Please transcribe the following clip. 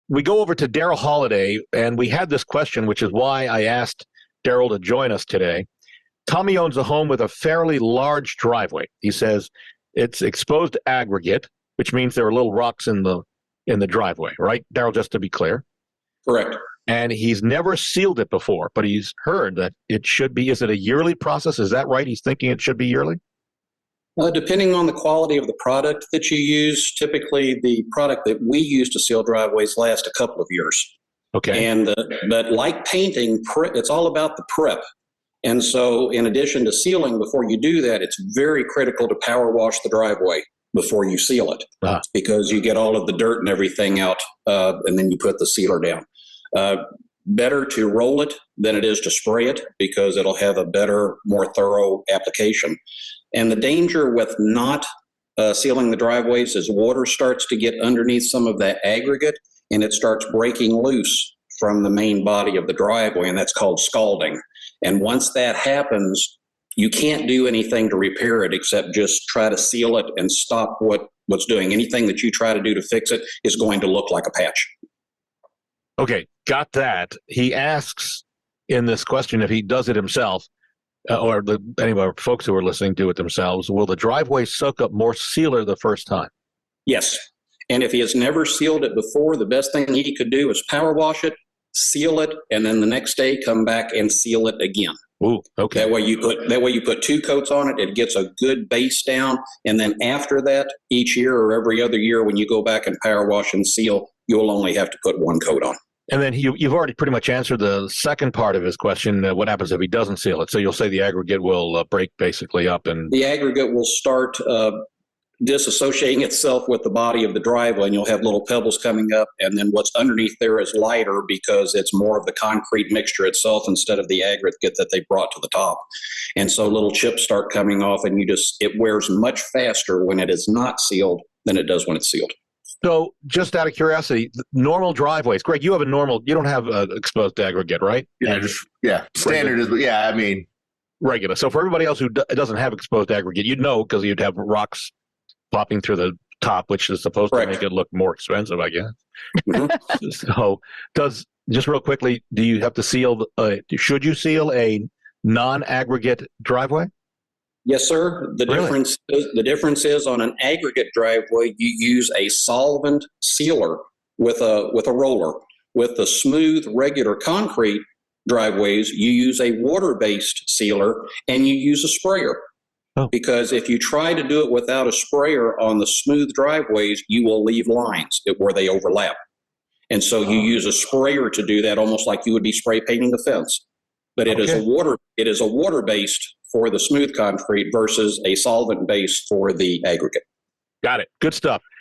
we go over to Daryl Holiday, and we had this question, which is why I asked Daryl to join us today. Tommy owns a home with a fairly large driveway. He says it's exposed aggregate, which means there are little rocks in the driveway, right, Daryl, just to be clear? Correct. And he's never sealed it before, but he's heard that it should be. Is it a yearly process? Is that right? He's thinking it should be yearly? Depending on the quality of the product that you use, typically the product that we use to seal driveways lasts a couple of years. Okay. But like painting, it's all about the prep. And so in addition to sealing, before you do that, it's very critical to power wash the driveway before you seal it, because you get all of the dirt and everything out, and then you put the sealer down. Better to roll it than it is to spray it, because it'll have a better, more thorough application. And the danger with not sealing the driveways is water starts to get underneath some of that aggregate, and it starts breaking loose from the main body of the driveway, and that's called scalding. And once that happens, you can't do anything to repair it except just try to seal it and stop what's doing. Anything that you try to do to fix it is going to look like a patch. Okay, got that. He asks in this question if he does it himself, or any of our folks who are listening do it themselves, will the driveway soak up more sealer the first time? Yes. And if he has never sealed it before, the best thing he could do is power wash it, seal it, and then the next day come back and seal it again. Ooh, okay. That way you put 2 coats on it, it gets a good base down, and then after that, each year or every other year when you go back and power wash and seal, you'll only have to put 1 coat on. And then you've already pretty much answered the second part of his question. What happens if he doesn't seal it? So you'll say the aggregate will break basically up, and the aggregate will start disassociating itself with the body of the driveway, and you'll have little pebbles coming up. And then what's underneath there is lighter because it's more of the concrete mixture itself instead of the aggregate that they brought to the top. And so little chips start coming off, and it wears much faster when it is not sealed than it does when it's sealed. So just out of curiosity, normal driveways, Greg, you don't have exposed aggregate, right? Standard is, regular. So for everybody else who doesn't have exposed aggregate, you'd know because you'd have rocks popping through the top, which is supposed to make it look more expensive, I guess. Mm-hmm. So just real quickly, do you have to seal, should you seal a non-aggregate driveway? Yes, sir. The difference is on an aggregate driveway, you use a solvent sealer with a roller. With the smooth, regular concrete driveways, you use a water-based sealer and you use a sprayer. Oh. Because if you try to do it without a sprayer on the smooth driveways, you will leave lines where they overlap. And so you use a sprayer to do that, almost like you would be spray painting the fence. But it is a water-based for the smooth concrete versus a solvent base for the aggregate. Got it. Good stuff.